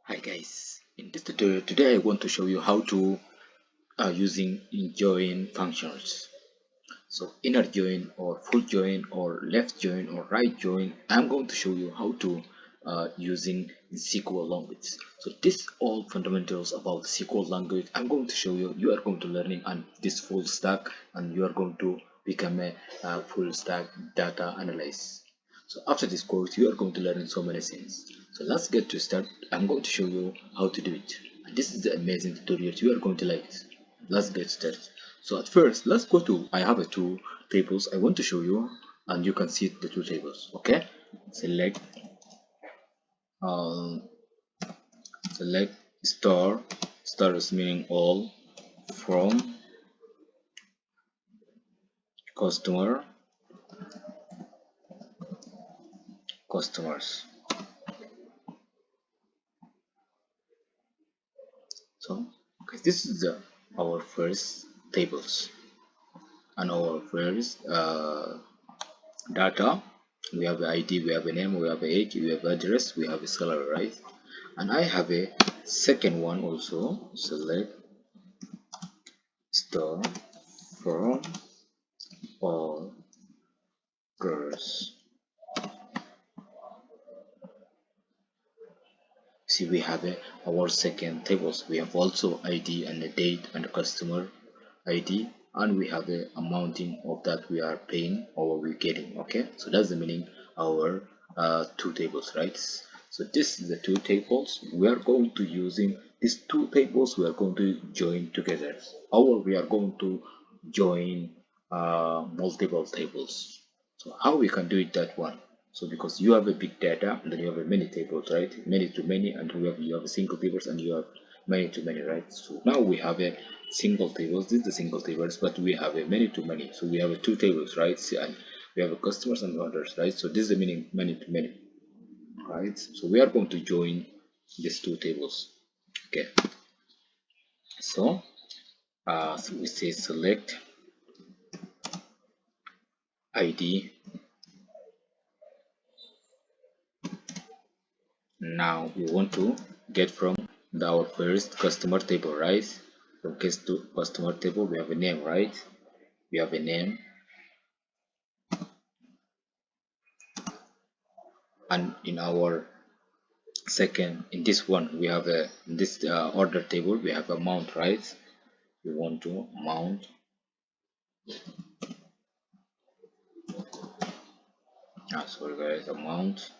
Hi guys, in this tutorial today I want to show you how to using join functions. So inner join or full join or left join or right join, I'm going to show you how to using SQL language. So this all fundamentals about SQL language I'm going to show you. You are going to learning on this full stack and you are going to become a full stack data analyst. So after this course, you are going to learn so many things. So let's get to start. I'm going to show you how to do it. And this is the amazing tutorial. You are going to like it. Let's get started. So at first, let's go to, I have two tables I want to show you and you can see the two tables. Okay. Select, um, select star. Star is meaning all from customer, customers. So, okay, this is our first tables. And our first data, we have the ID, we have a name, we have a age, we have address, we have a salary, right? And I have a second one also. Select star from all girls. See, we have our second tables. We have also ID and the date and the customer ID, and we have the amounting of that we are paying or we're getting. Okay, so that's the meaning our two tables, right? So this is the two tables. We are going to using these two tables. We are going to join together, or we are going to join multiple tables. So how we can do it that one? So because you have a big data and then you have a many tables, right? Many to many, and you have a single tables and you have many to many, right? So now we have a single tables. This is the single tables, but we have a many to many. So we have a two tables, right? And we have a customers and orders, right? So this is the meaning many to many, right? So we are going to join these two tables. Okay. So we say select ID. Now we want to get from our first customer table, right? From case to customer table, we have a name, right? We have a name, and in our second, in this one, we have a in this order table, we have amount, right? We want to amount. Sorry guys, amount.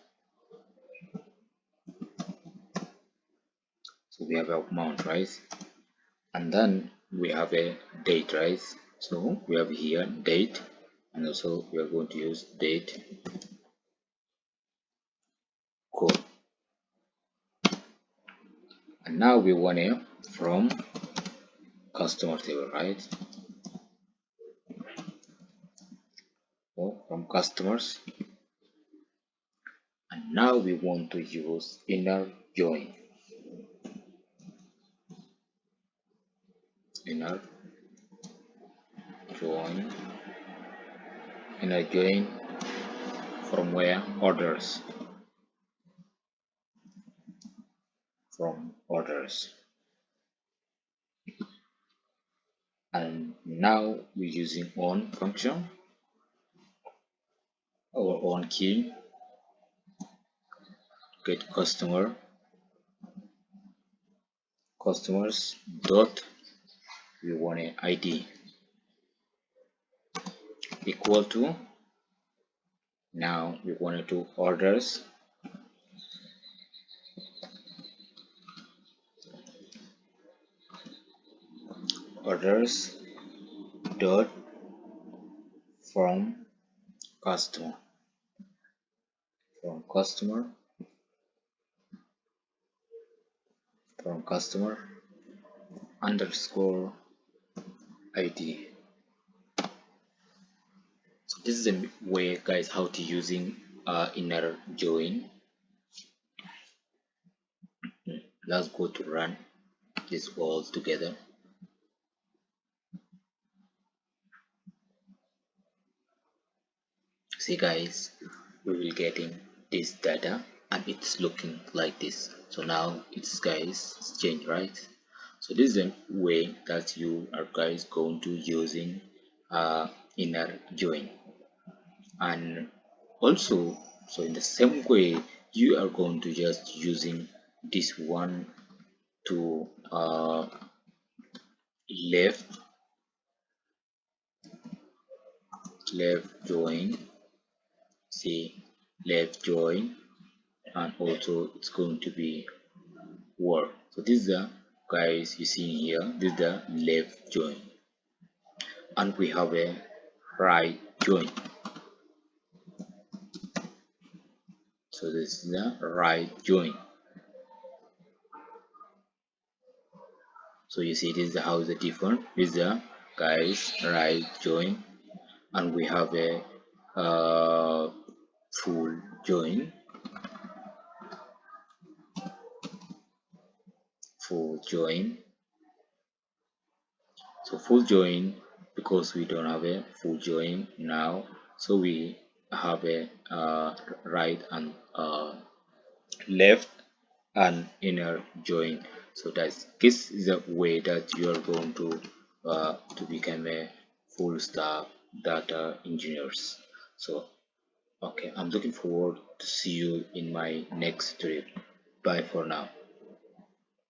So we have a amount, right? And then we have a date, right? So we have here date, and also we are going to use date code. And now we want it from customer table, right? So from customers, and now we want to use inner join. Inner join, inner join from where? Orders. From orders. And now we're using on function, our on key, get customers dot, we want an ID equal to, now we want to orders dot from customer, from customer, from customer underscore ID. So this is a way, guys, how to using inner join. Let's go to run this all together. See guys, we will getting this data and it's looking like this. So now it's guys it's changed, right? So this is the way that you are guys going to using inner join. And also, so in the same way you are going to just using this one to left left join, see, left join, and also it's going to be word. So this is the guys you see here, this is the left join, and we have a right join. So this is the right join. So you see this is how the different. This is the guys right join, and we have a full join, full join. So full join, because we don't have a full join now, so we have a right and left and inner join. So this is the way that you are going to become a full stack data engineers. So okay, I'm looking forward to see you in my next trip. Bye for now.